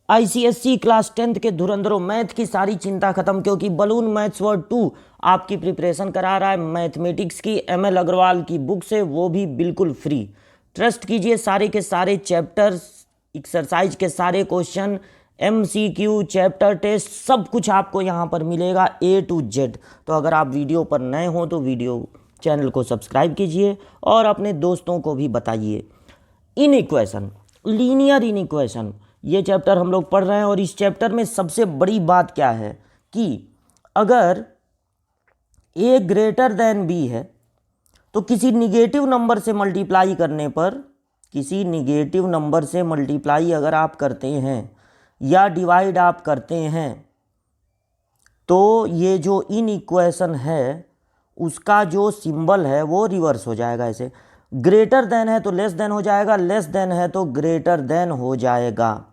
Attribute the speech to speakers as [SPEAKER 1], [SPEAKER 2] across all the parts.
[SPEAKER 1] ICSC class 10th के धुरंधरों, math की सारी चिंता खत्म, क्योंकि बलून मैथ्स वर्ड 2 आपकी प्रिपरेशन करा रहा है। मैथमेटिक्स की एमएल अग्रवाल की बुक से, वो भी बिल्कुल फ्री। ट्रस्ट कीजिए, सारे के सारे चैप्टर्स, एक्सरसाइज के सारे क्वेश्चन, एमसीक्यू, चैप्टर टेस्ट, सब कुछ आपको यहाँ पर मिलेगा A to Z। तो अगर आप वीडियो पर नए हो तो वीडियो चैनल को सब्सक्राइब कीजिए और अपने दोस्तों को भी बताइए। In equation, linear in equation, ये चैप्टर हम लोग पढ़ रहे हैं। और इस चैप्टर में सबसे बड़ी बात क्या है कि अगर a ग्रेटर देन b है तो किसी निगेटिव नंबर से मल्टीप्लाई करने पर, किसी निगेटिव नंबर से मल्टीप्लाई अगर आप करते हैं या डिवाइड आप करते हैं तो ये जो इन इक्वेशन है उसका जो सिंबल है वो रिवर्स हो जाएगा। ऐसे ग्रेटर देन है तो लेस देन हो जाएगा, लेस देन है तो ग्रेटर देन हो जाएगा।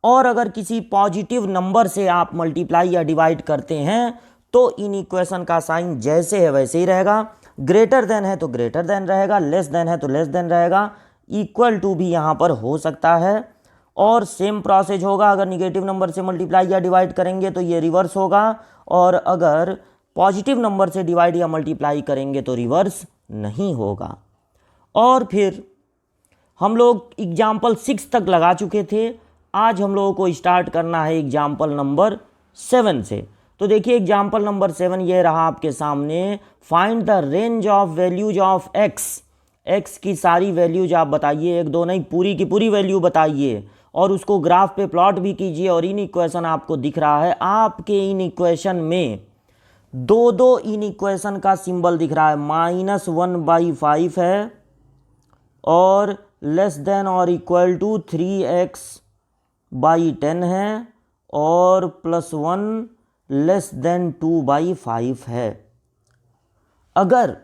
[SPEAKER 1] और अगर किसी पॉजिटिव नंबर से आप मल्टीप्लाई या डिवाइड करते हैं तो इन इक्वेशन का साइन जैसे है वैसे ही रहेगा। ग्रेटर देन है तो ग्रेटर देन रहेगा, लेस देन है तो लेस देन रहेगा, इक्वल टू भी यहाँ पर हो सकता है। और सेम प्रोसेस होगा, अगर निगेटिव नंबर से मल्टीप्लाई या डिवाइड करेंगे तो ये रिवर्स होगा, और अगर पॉजिटिव नंबर से डिवाइड या मल्टीप्लाई करेंगे तो रिवर्स नहीं होगा। और फिर हम लोग एग्जाम्पल 6 तक लगा चुके थे। आज हम लोगों को स्टार्ट करना है एग्जाम्पल नंबर 7 से। तो देखिए एग्जाम्पल नंबर 7 ये रहा आपके सामने। Find the range of values of x की सारी वैल्यूज आप बताइए, एक दो नहीं, पूरी की पूरी वैल्यू बताइए और उसको ग्राफ पे प्लॉट भी कीजिए। और इन इक्वेशन आपको दिख रहा है, आपके इन इक्वेशन में दो इन इक्वेशन का सिंबल दिख रहा है। -1/5 है और लेस देन और इक्वल टू 3x/10 है, और +1 लेस देन 2/5 है। अगर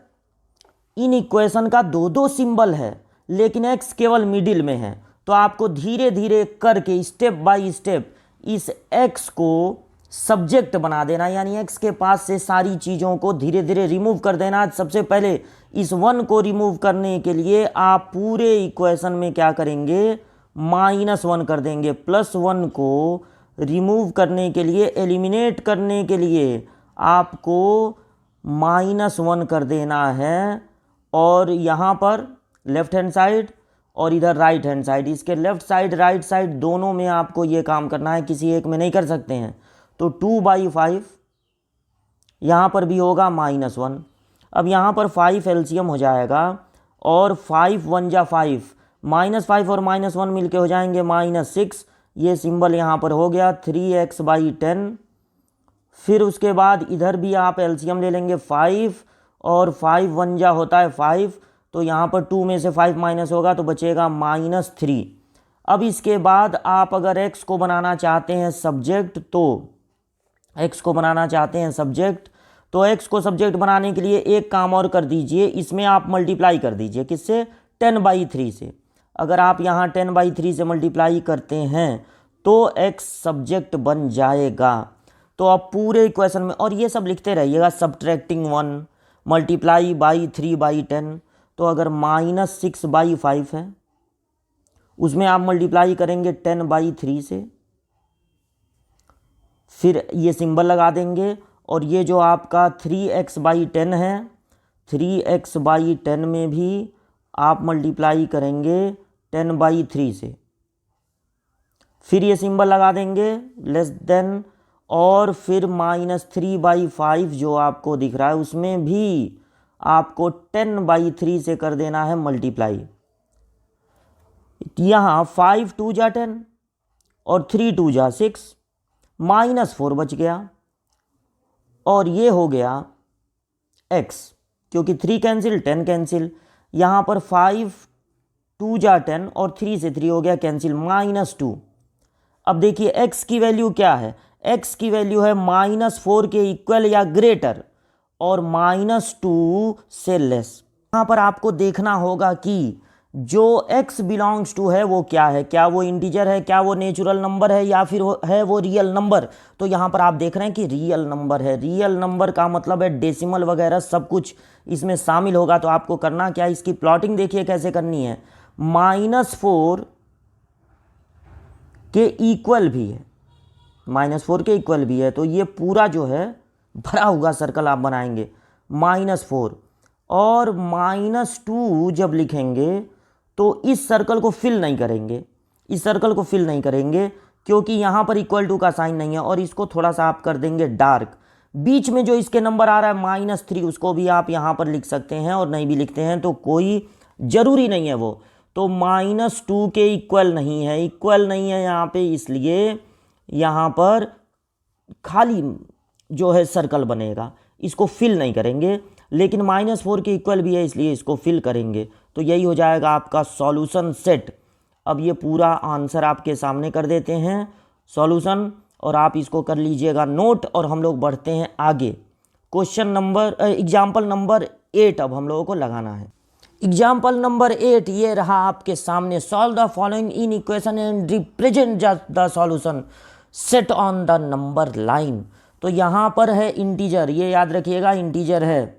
[SPEAKER 1] इन इक्वेशन का दो सिंबल है लेकिन x केवल मिडिल में है तो आपको धीरे धीरे करके स्टेप बाय स्टेप इस x को सब्जेक्ट बना देना, यानी x के पास से सारी चीज़ों को धीरे धीरे रिमूव कर देना। सबसे पहले इस 1 को रिमूव करने के लिए आप पूरे इक्वेशन में क्या करेंगे, -1 कर देंगे। +1 को रिमूव करने के लिए, एलिमिनेट करने के लिए आपको -1 कर देना है। और यहाँ पर लेफ्ट हैंड साइड और इधर राइट हैंड साइड, इसके लेफ्ट साइड राइट साइड दोनों में आपको ये काम करना है, किसी एक में नहीं कर सकते हैं। तो 2/5 यहाँ पर भी होगा -1। अब यहाँ पर 5 एलसीएम हो जाएगा और 5 1 जा 5, -5 और -1 मिलके हो जाएंगे -6। ये सिंबल यहाँ पर हो गया 3x/10। फिर उसके बाद इधर भी आप एलसीएम ले लेंगे 5 और 5 1 जा होता है 5, तो यहाँ पर 2 में से 5 माइनस होगा तो बचेगा -3। अब इसके बाद आप अगर x को बनाना चाहते हैं सब्जेक्ट तो x को बनाना चाहते हैं सब्जेक्ट तो x को सब्जेक्ट बनाने के लिए एक काम और कर दीजिए, इसमें आप मल्टीप्लाई कर दीजिए। किससे? 10/3 से। अगर आप यहाँ 10/3 से मल्टीप्लाई करते हैं तो x सब्जेक्ट बन जाएगा। तो आप पूरे इक्वेशन में, और ये सब लिखते रहिएगा, सब्ट्रैक्टिंग 1 मल्टीप्लाई बाई 3/10। तो अगर -6/5 है उसमें आप मल्टीप्लाई करेंगे 10/3 से, फिर ये सिंबल लगा देंगे। और ये जो आपका 3x/10 है, 3x/10 में भी आप मल्टीप्लाई करेंगे 10/3 से, फिर ये सिंबल लगा देंगे लेस देन, और फिर -3/5 जो आपको दिख रहा है उसमें भी आपको 10/3 से कर देना है मल्टीप्लाई। यहाँ 5 2 जा 10 और 3 2 जा 6, -4 बच गया। और ये हो गया x, क्योंकि 3 कैंसिल 10 कैंसिल। यहाँ पर 5 2 जा 10 और 3 से 3 हो गया कैंसिल, -2। अब देखिए x की वैल्यू क्या है, x की वैल्यू है -4 के इक्वल या ग्रेटर और -2 से लेस। यहाँ पर आपको देखना होगा कि जो x बिलोंग्स टू है वो क्या है, क्या वो इंटीजर है, क्या वो नेचुरल नंबर है, या फिर है वो रियल नंबर। तो यहाँ पर आप देख रहे हैं कि रियल नंबर है। रियल नंबर का मतलब है डेसिमल वगैरह सब कुछ इसमें शामिल होगा। तो आपको करना क्या है, इसकी प्लॉटिंग देखिए कैसे करनी है। -4 के इक्वल भी है, -4 के इक्वल भी है, तो ये पूरा जो है भरा हुआ सर्कल आप बनाएंगे -4 और -2 जब लिखेंगे तो इस सर्कल को फिल नहीं करेंगे, इस सर्कल को फिल नहीं करेंगे क्योंकि यहाँ पर इक्वल टू का साइन नहीं है और इसको थोड़ा सा आप कर देंगे डार्क। बीच में जो इसके नंबर आ रहा है -3 उसको भी आप यहाँ पर लिख सकते हैं और नहीं भी लिखते हैं तो कोई ज़रूरी नहीं है वो। तो -2 के इक्वल नहीं है, इक्वल नहीं है यहाँ पे, इसलिए यहाँ पर खाली जो है सर्कल बनेगा, इसको फिल नहीं करेंगे। लेकिन -4 के इक्वल भी है इसलिए इसको फिल करेंगे। तो यही हो जाएगा आपका सॉल्यूशन सेट। अब ये पूरा आंसर आपके सामने कर देते हैं सॉल्यूशन और आप इसको कर लीजिएगा नोट और हम लोग बढ़ते हैं आगे। क्वेश्चन नंबर एग्जाम्पल नंबर 8 अब हम लोगों को लगाना है। एग्जाम्पल नंबर 8 ये रहा आपके सामने। Solve the following in equation and represent the solution set on the number line. तो यहाँ पर है इंटीजर, ये याद रखिएगा इंटीजर है।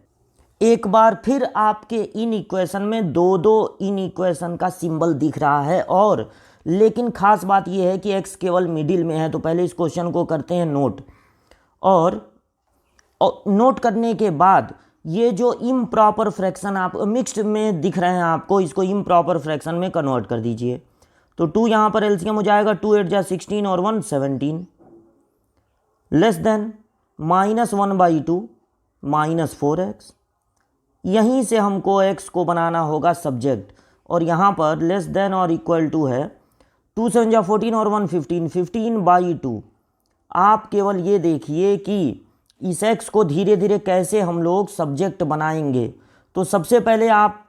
[SPEAKER 1] एक बार फिर आपके इन इक्वेशन में दो इन इक्वेशन का सिंबल दिख रहा है और लेकिन खास बात यह है कि x केवल मिडिल में है। तो पहले इस क्वेश्चन को करते हैं नोट और नोट करने के बाद ये जो इम्प्रॉपर फ्रैक्शन आप मिक्स्ड में दिख रहे हैं आपको, इसको इम्प्रॉपर फ्रैक्शन में कन्वर्ट कर दीजिए। तो 2 यहाँ पर एलसीएम हो जाएगा, 2 8 जा 16 और 1 17 लेस देन -1/2 -4x। यहीं से हमको x को बनाना होगा सब्जेक्ट और यहाँ पर लेस देन और इक्वल टू है 2 7 जा 14 और 1 15 15/2। आप केवल ये देखिए कि इस x को धीरे धीरे कैसे हम लोग सब्जेक्ट बनाएंगे। तो सबसे पहले आप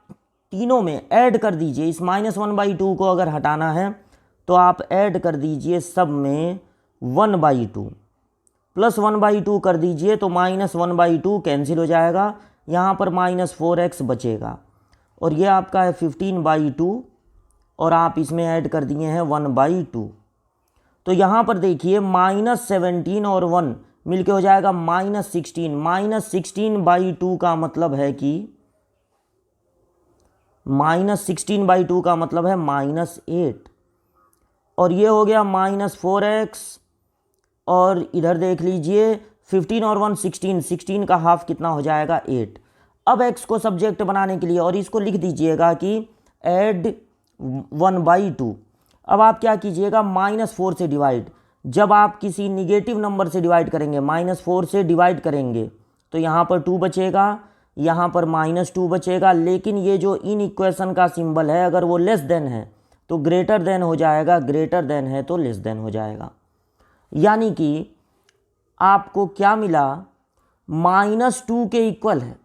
[SPEAKER 1] तीनों में ऐड कर दीजिए, इस -1/2 को अगर हटाना है तो आप ऐड कर दीजिए सब में 1/2 प्लस 1/2 कर दीजिए तो -1/2 कैंसिल हो जाएगा, यहाँ पर -4x बचेगा और ये आपका है 15/2 और आप इसमें ऐड कर दिए हैं 1/2। तो यहाँ पर देखिए -17 और 1 मिलके हो जाएगा -16। -16/2 का मतलब है कि -16/2 का मतलब है -8 और ये हो गया -4x और इधर देख लीजिए 15 और 1 16, 16 का हाफ कितना हो जाएगा 8। अब x को सब्जेक्ट बनाने के लिए और इसको लिख दीजिएगा कि ऐड 1/2। अब आप क्या कीजिएगा -4 से डिवाइड, जब आप किसी निगेटिव नंबर से डिवाइड करेंगे -4 से डिवाइड करेंगे तो यहाँ पर 2 बचेगा, यहाँ पर -2 बचेगा। लेकिन ये जो इन इक्वेशन का सिंबल है अगर वो लेस देन है तो ग्रेटर देन हो जाएगा, ग्रेटर देन है तो लेस देन हो जाएगा। यानी कि आपको क्या मिला, -2 के इक्वल है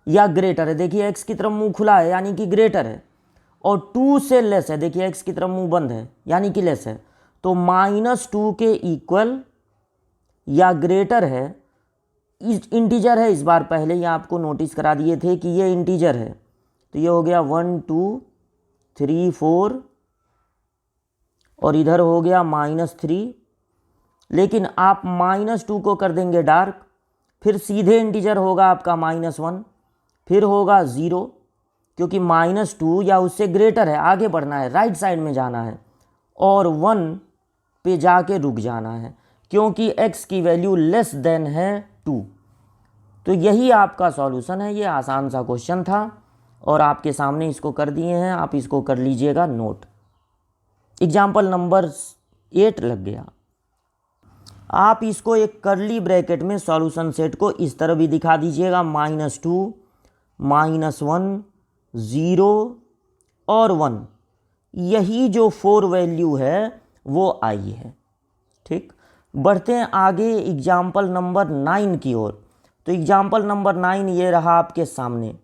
[SPEAKER 1] या ग्रेटर है। देखिए x की तरफ मुंह खुला है यानी कि ग्रेटर है और 2 से लेस है, देखिए x की तरफ मुंह बंद है यानी कि लेस है। तो -2 के इक्वल या ग्रेटर है, इंटीजर है इस बार, पहले ही आपको नोटिस करा दिए थे कि ये इंटीजर है। तो ये हो गया 1 2 3 4 और इधर हो गया -3। लेकिन आप -2 को कर देंगे डार्क, फिर सीधे इंटीजर होगा आपका -1, फिर होगा 0 क्योंकि -2 या उससे ग्रेटर है, आगे बढ़ना है, राइट साइड में जाना है और 1 पे जाके रुक जाना है क्योंकि x की वैल्यू लेस देन है 2। तो यही आपका सॉल्यूशन है। ये आसान सा क्वेश्चन था और आपके सामने इसको कर दिए हैं, आप इसको कर लीजिएगा नोट। एग्जाम्पल नंबर 8 लग गया। आप इसको एक करली ब्रैकेट में सॉल्यूशन सेट को इस तरह भी दिखा दीजिएगा, -2 -1 0 और 1। यही जो 4 वैल्यू है वो आई है। ठीक, बढ़ते हैं आगे एग्जाम्पल नंबर 9 की ओर। तो एग्जाम्पल नंबर 9 ये रहा आपके सामने।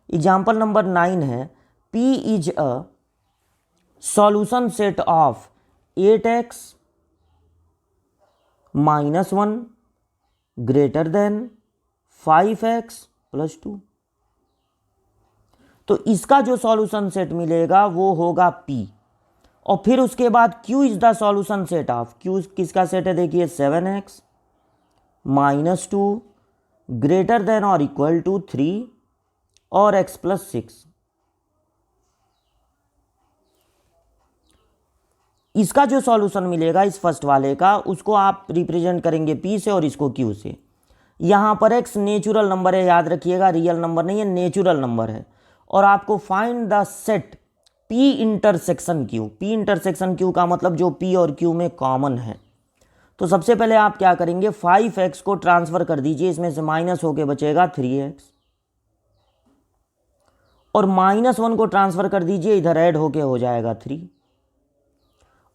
[SPEAKER 1] एग्जाम्पल नंबर 9 है P is a solution set of 8x -1 greater than 5x + 2। तो इसका जो सॉल्यूशन सेट मिलेगा वो होगा P और फिर उसके बाद Q is the solution set of, Q किसका सेट है देखिए 7x -2 ग्रेटर देन और इक्वल टू 3 और x + 6। इसका जो सॉल्यूशन मिलेगा इस फर्स्ट वाले का, उसको आप रिप्रेजेंट करेंगे p से और इसको q से। यहाँ पर x नेचुरल नंबर है, याद रखिएगा, रियल नंबर नहीं है, नेचुरल नंबर है। और आपको find the set p intersection q। p intersection q का मतलब जो p और q में कॉमन है। तो सबसे पहले आप क्या करेंगे, 5x को ट्रांसफर कर दीजिए, इसमें से माइनस होके बचेगा 3x, और -1 को ट्रांसफर कर दीजिए, इधर ऐड होके हो जाएगा 3।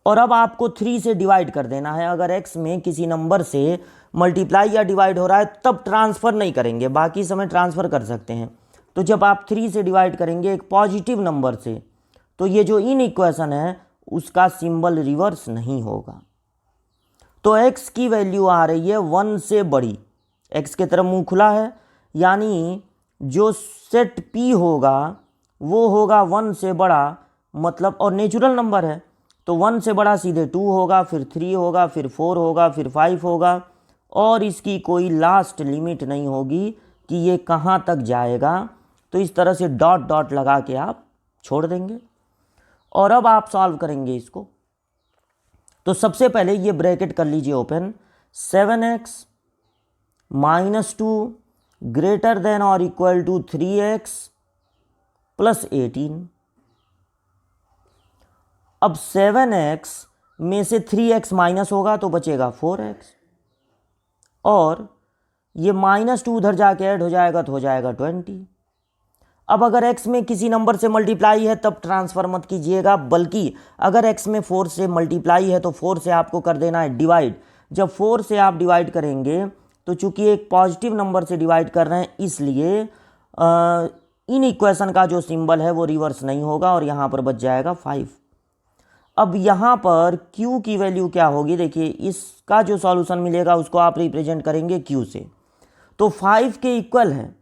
[SPEAKER 1] और अब आपको 3 से डिवाइड कर देना है। अगर x में किसी नंबर से मल्टीप्लाई या डिवाइड हो रहा है तब ट्रांसफर नहीं करेंगे, बाकी समय ट्रांसफर कर सकते हैं। तो जब आप 3 से डिवाइड करेंगे एक पॉजिटिव नंबर से, तो ये जो इन इक्वेशन है उसका सिंबल रिवर्स नहीं होगा। तो x की वैल्यू आ रही है 1 से बड़ी, x के तरफ मुंह खुला है, यानी जो सेट p होगा वो होगा 1 से बड़ा, मतलब, और नेचुरल नंबर है तो 1 से बड़ा सीधे 2 होगा, फिर 3 होगा, फिर 4 होगा, फिर 5 होगा, और इसकी कोई लास्ट लिमिट नहीं होगी कि ये कहाँ तक जाएगा। तो इस तरह से डॉट डॉट लगा के आप छोड़ देंगे। और अब आप सॉल्व करेंगे इसको। तो सबसे पहले ये ब्रैकेट कर लीजिए ओपन, 7x - 2 ग्रेटर देन और इक्वल टू 3x + 18। अब 7x में से 3x माइनस होगा तो बचेगा 4x, और ये -2 उधर जाके ऐड हो जाएगा तो हो जाएगा 20। अब अगर x में किसी नंबर से मल्टीप्लाई है तब ट्रांसफर मत कीजिएगा, बल्कि अगर x में 4 से मल्टीप्लाई है तो 4 से आपको कर देना है डिवाइड। जब 4 से आप डिवाइड करेंगे तो चूंकि एक पॉजिटिव नंबर से डिवाइड कर रहे हैं, इसलिए इन इक्वेशन का जो सिंबल है वो रिवर्स नहीं होगा, और यहाँ पर बच जाएगा 5। अब यहाँ पर q की वैल्यू क्या होगी, देखिए इसका जो सॉल्यूशन मिलेगा उसको आप रिप्रेजेंट करेंगे q से। तो 5 के इक्वल है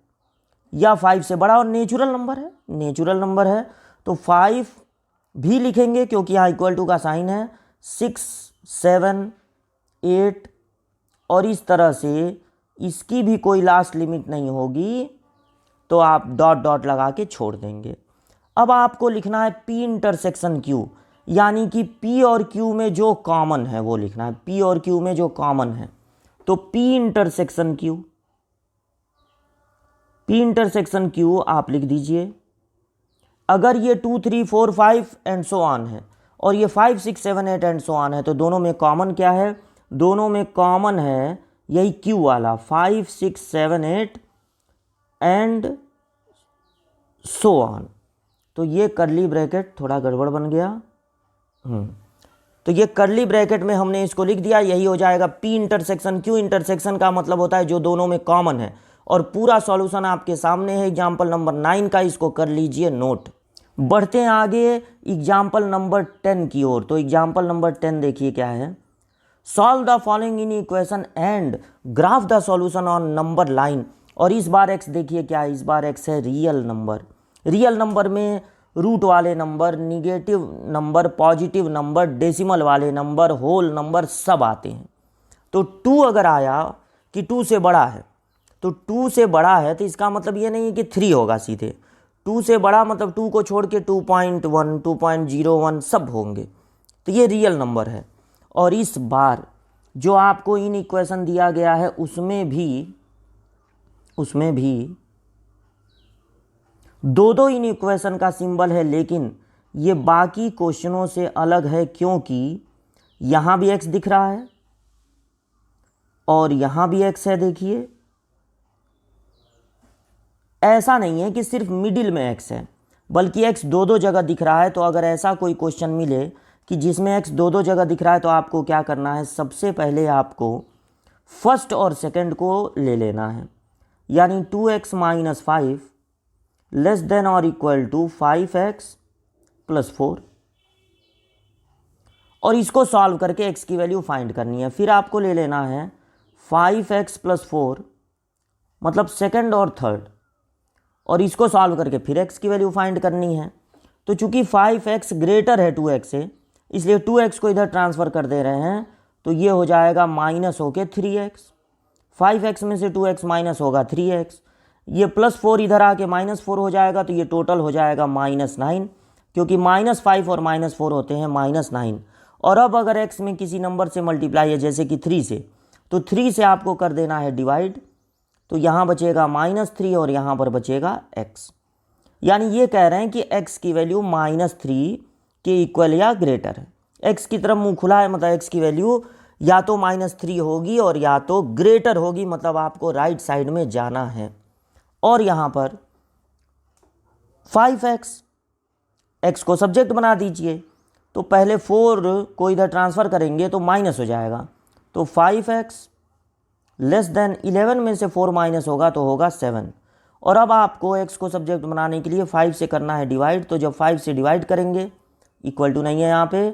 [SPEAKER 1] या 5 से बड़ा, और नेचुरल नंबर है, नेचुरल नंबर है तो 5 भी लिखेंगे क्योंकि यहाँ इक्वल टू का साइन है, 6, 7, 8, और इस तरह से इसकी भी कोई लास्ट लिमिट नहीं होगी, तो आप डॉट डॉट लगा के छोड़ देंगे। अब आपको लिखना है p इंटरसेक्शन q, यानी कि p और q में जो कॉमन है वो लिखना है, p और q में जो कॉमन है। तो p intersection q, p intersection q आप लिख दीजिए। अगर ये 2, 3, 4, 5 एंड सो ऑन है, और ये 5, 6, 7, 8 एंड सो ऑन है, तो दोनों में कॉमन क्या है, दोनों में कॉमन है यही q वाला, 5, 6, 7, 8 एंड सो ऑन। तो ये करली ब्रैकेट थोड़ा गड़बड़ बन गया, तो ये करली ब्रैकेट में हमने इसको लिख दिया, यही हो जाएगा p इंटरसेक्शन q। इंटरसेक्शन का मतलब होता है जो दोनों में कॉमन है, और पूरा सॉल्यूशन आपके सामने है एग्जाम्पल नंबर 9 का, इसको कर लीजिए नोट। बढ़ते हैं आगे एग्जाम्पल नंबर 10 की ओर। तो एग्जाम्पल नंबर 10 देखिए क्या है, solve the following in equation and graph the solution on number line. और इस बार x देखिए क्या है, इस बार x है रियल नंबर। रियल नंबर में रूट वाले number, negative number, positive number, decimal वाले नंबर, होल नंबर सब आते हैं। तो 2 अगर आया कि 2 से बड़ा है, तो 2 से बड़ा है तो इसका मतलब ये नहीं है कि 3 होगा सीधे, 2 से बड़ा मतलब 2 को छोड़ के 2.1, 2.01 सब होंगे, तो ये रियल नंबर है। और इस बार जो आपको इन इक्वेशन दिया गया है उसमें भी दो इन इक्वेशन का सिंबल है, लेकिन ये बाकी क्वेश्चनों से अलग है क्योंकि यहाँ भी x दिख रहा है और यहाँ भी x है। देखिए ऐसा नहीं है कि सिर्फ मिडिल में x है, बल्कि x दो जगह दिख रहा है। तो अगर ऐसा कोई क्वेश्चन मिले कि जिसमें x दो जगह दिख रहा है, तो आपको क्या करना है, सबसे पहले आपको फर्स्ट और सेकंड को ले लेना है, यानी 2x - 5 लेस देन और इक्वल टू 5x + 4, और इसको सॉल्व करके x की वैल्यू फाइंड करनी है। फिर आपको ले लेना है 5x + 4 मतलब सेकंड और थर्ड, और इसको सॉल्व करके फिर x की वैल्यू फाइंड करनी है। तो चूंकि 5x ग्रेटर है 2x से, इसलिए 2x को इधर ट्रांसफ़र कर दे रहे हैं, तो ये हो जाएगा माइनस होके 3x। 5x में से 2x माइनस होगा 3x, ये +4 इधर आके -4 हो जाएगा, तो ये टोटल हो जाएगा -9, क्योंकि -5 और -4 होते हैं -9। और अब अगर x में किसी नंबर से मल्टीप्लाई है जैसे कि 3 से, तो 3 से आपको कर देना है डिवाइड, तो यहाँ बचेगा -3 और यहाँ पर बचेगा x। यानी ये कह रहे हैं कि x की वैल्यू -3 के इक्वल या ग्रेटर है। x की तरफ मुंह खुला है, मतलब x की वैल्यू या तो -3 होगी और या तो ग्रेटर होगी, मतलब आपको राइट साइड में जाना है। और यहाँ पर 5x, x को सब्जेक्ट बना दीजिए, तो पहले 4 को इधर ट्रांसफ़र करेंगे तो माइनस हो जाएगा, तो 5x लेस देन 11 में से 4 माइनस होगा तो होगा 7। और अब आपको x को सब्जेक्ट बनाने के लिए 5 से करना है डिवाइड, तो जब 5 से डिवाइड करेंगे, इक्वल टू नहीं है यहाँ पे,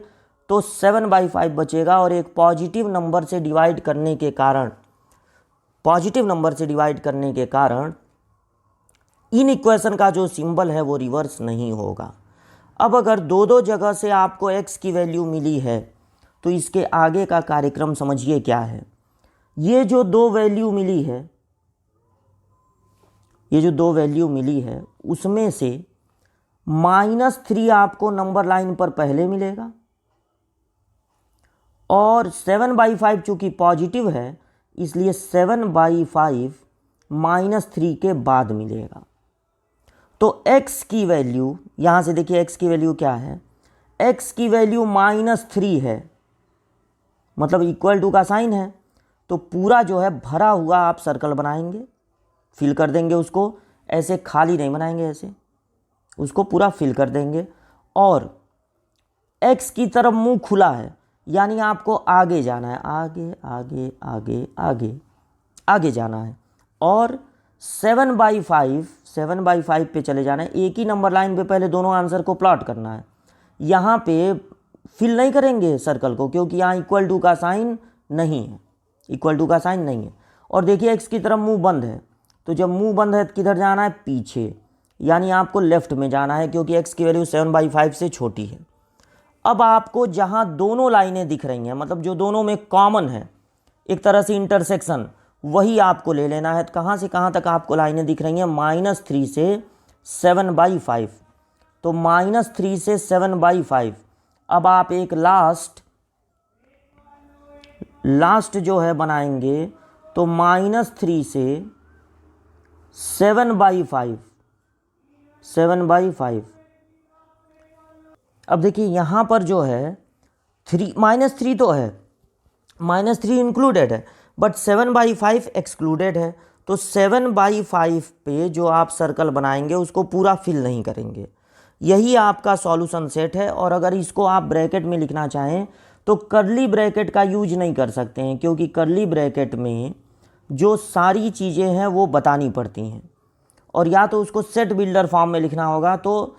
[SPEAKER 1] तो 7/5 बचेगा। और एक पॉजिटिव नंबर से डिवाइड करने के कारण इन इक्वेशन का जो सिंबल है वो रिवर्स नहीं होगा। अब अगर दो जगह से आपको x की वैल्यू मिली है तो इसके आगे का कार्यक्रम समझिए क्या है। ये जो दो वैल्यू मिली है उसमें से -3 आपको नंबर लाइन पर पहले मिलेगा और 7/5 चूंकि पॉजिटिव है इसलिए 7/5 -3 के बाद मिलेगा। तो x की वैल्यू, यहाँ से देखिए x की वैल्यू क्या है, x की वैल्यू -3 है, मतलब इक्वल टू का साइन है, तो पूरा जो है भरा हुआ आप सर्कल बनाएंगे, फिल कर देंगे उसको, ऐसे खाली नहीं बनाएंगे, ऐसे उसको पूरा फिल कर देंगे। और x की तरफ मुंह खुला है, यानी आपको आगे जाना है, आगे आगे आगे आगे आगे जाना है। और 7/5 पे चले जाना है, एक ही नंबर लाइन पे पहले दोनों आंसर को प्लॉट करना है। यहाँ पे फिल नहीं करेंगे सर्कल को क्योंकि यहाँ इक्वल टू का साइन नहीं है, और देखिए x की तरफ मुंह बंद है, तो जब मुंह बंद है तो किधर जाना है, पीछे, यानी आपको लेफ्ट में जाना है क्योंकि x की वैल्यू 7/5 से छोटी है। अब आपको जहाँ दोनों लाइनें दिख रही हैं, मतलब जो दोनों में कॉमन है, एक तरह से इंटरसेक्शन, वही आपको ले लेना है। कहाँ से कहाँ तक आपको लाइनें दिख रही हैं, -3 से 7/5, तो -3 से 7/5। अब आप एक लास्ट जो है बनाएंगे, तो -3 से 7/5। अब देखिए यहाँ पर जो है -3 तो है, -3 इंक्लूडेड है, बट 7/5 एक्सक्लूडेड है। तो 7/5 पे जो आप सर्कल बनाएंगे उसको पूरा फिल नहीं करेंगे। यही आपका सॉल्यूशन सेट है। और अगर इसको आप ब्रैकेट में लिखना चाहें तो कर्ली ब्रैकेट का यूज नहीं कर सकते हैं, क्योंकि कर्ली ब्रैकेट में जो सारी चीज़ें हैं वो बतानी पड़ती हैं, और या तो उसको सेट बिल्डर फॉर्म में लिखना होगा। तो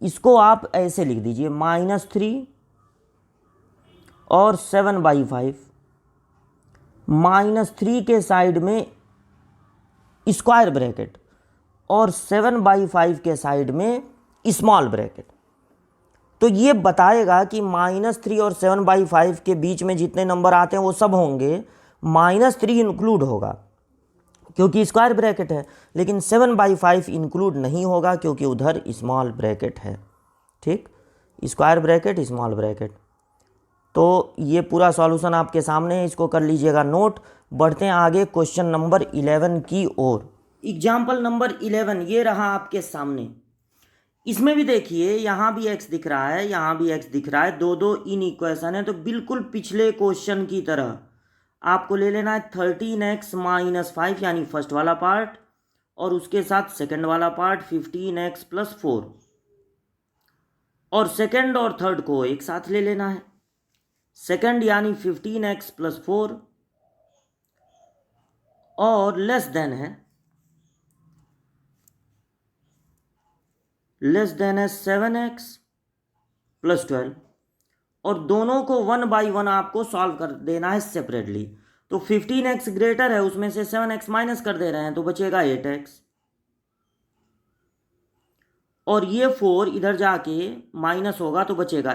[SPEAKER 1] इसको आप ऐसे लिख दीजिए, -3 और 7/5, -3 के साइड में स्क्वायर ब्रैकेट और 7/5 के साइड में स्मॉल ब्रैकेट। तो ये बताएगा कि -3 और 7/5 के बीच में जितने नंबर आते हैं वो सब होंगे, -3 इंक्लूड होगा क्योंकि स्क्वायर ब्रैकेट है, लेकिन 7/5 इंक्लूड नहीं होगा क्योंकि उधर स्मॉल ब्रैकेट है। ठीक, स्क्वायर ब्रैकेट, स्मॉल ब्रैकेट। तो ये पूरा सॉल्यूशन आपके सामने है, इसको कर लीजिएगा नोट। बढ़ते हैं आगे क्वेश्चन नंबर 11 की ओर। एग्जाम्पल नंबर 11 ये रहा आपके सामने। इसमें भी देखिए यहाँ भी x दिख रहा है, यहाँ भी x दिख रहा है, दो इन इक्वेशन है। तो बिल्कुल पिछले क्वेश्चन की तरह आपको ले लेना है 13x - 5 यानी फर्स्ट वाला पार्ट, और उसके साथ सेकंड वाला पार्ट 15x + 4, और सेकंड और थर्ड को एक साथ ले लेना है। सेकंड यानी 15x + 4 और लेस देन है 7x + 12, और दोनों को 1 बाई 1 आपको सॉल्व कर देना है सेपरेटली। तो 15x ग्रेटर है, उसमें से 7x माइनस कर दे रहे हैं तो बचेगा 8x, और ये 4 इधर जाके माइनस होगा तो बचेगा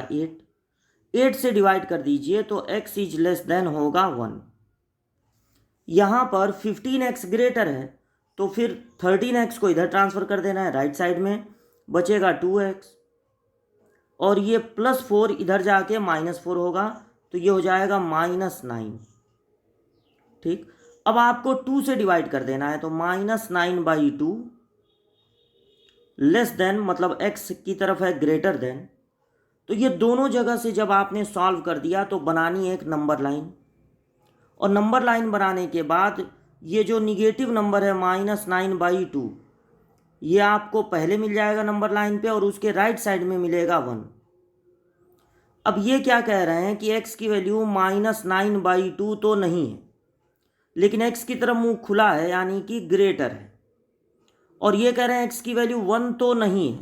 [SPEAKER 1] 8 से डिवाइड कर दीजिए तो x इज लेस देन होगा 1। यहाँ पर 15x ग्रेटर है तो फिर 13x को इधर ट्रांसफ़र कर देना है राइट साइड में, बचेगा 2x। और ये +4 इधर जाके -4 होगा, तो ये हो जाएगा -9। ठीक, अब आपको 2 से डिवाइड कर देना है, तो -9/2 लेस देन, मतलब x की तरफ है ग्रेटर देन। तो ये दोनों जगह से जब आपने सॉल्व कर दिया तो बनानी है एक नंबर लाइन, और नंबर लाइन बनाने के बाद ये जो निगेटिव नंबर है -9/2, ये आपको पहले मिल जाएगा नंबर लाइन पे, और उसके राइट साइड में मिलेगा 1। अब ये क्या कह रहे हैं कि x की वैल्यू -9/2 तो नहीं है, लेकिन x की तरफ मुंह खुला है यानी कि ग्रेटर है, और ये कह रहे हैं x की वैल्यू 1 तो नहीं है,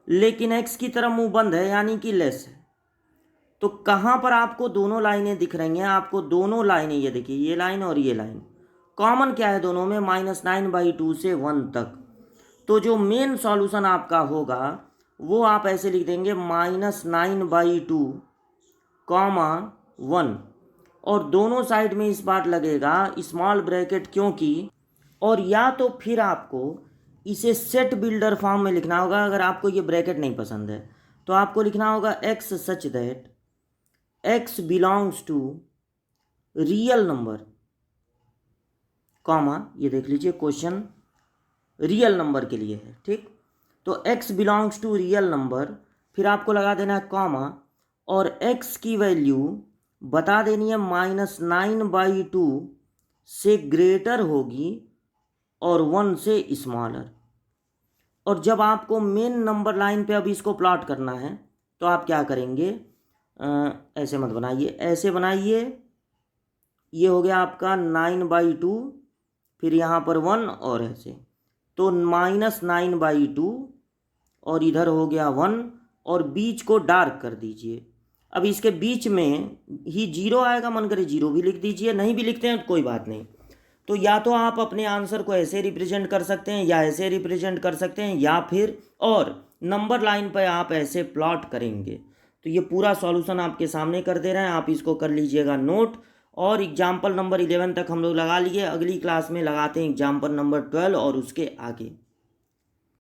[SPEAKER 1] लेकिन x की तरफ मुंह बंद है यानी कि लेस है। तो कहाँ पर आपको दोनों लाइनें दिख रही हैं? आपको दोनों लाइनें, ये देखिए ये लाइन और ये लाइन, कॉमन क्या है दोनों में? -9/2 से 1 तक। तो जो मेन सॉल्यूशन आपका होगा वो आप ऐसे लिख देंगे -9/2, 1, और दोनों साइड में इस बार लगेगा स्मॉल ब्रैकेट, क्योंकि, और या तो फिर आपको इसे सेट बिल्डर फॉर्म में लिखना होगा। अगर आपको ये ब्रैकेट नहीं पसंद है तो आपको लिखना होगा x such that x belongs to real number, comma, ये देख लीजिए क्वेश्चन रियल नंबर के लिए है। ठीक, तो x belongs to real number, फिर आपको लगा देना है कॉमा, और x की वैल्यू बता देनी है -9/2 से ग्रेटर होगी और 1 से स्मॉलर। और जब आपको मेन नंबर लाइन पे अब इसको प्लॉट करना है तो आप क्या करेंगे? ऐसे मत बनाइए, ऐसे बनाइए। ये हो गया आपका 9/2, फिर यहाँ पर 1 और ऐसे, तो -9/2 और इधर हो गया 1, और बीच को डार्क कर दीजिए। अब इसके बीच में ही 0 आएगा, मन करे 0 भी लिख दीजिए, नहीं भी लिखते हैं तो कोई बात नहीं। तो या तो आप अपने आंसर को ऐसे रिप्रेजेंट कर सकते हैं या ऐसे रिप्रेजेंट कर सकते हैं, या फिर और नंबर लाइन पर आप ऐसे प्लॉट करेंगे। तो ये पूरा सॉल्यूशन आपके सामने कर दे रहे हैं, आप इसको कर लीजिएगा नोट। और एग्जाम्पल नंबर 11 तक हम लोग लगा लिए, अगली क्लास में लगाते हैं एग्जाम्पल नंबर 12 और उसके आगे।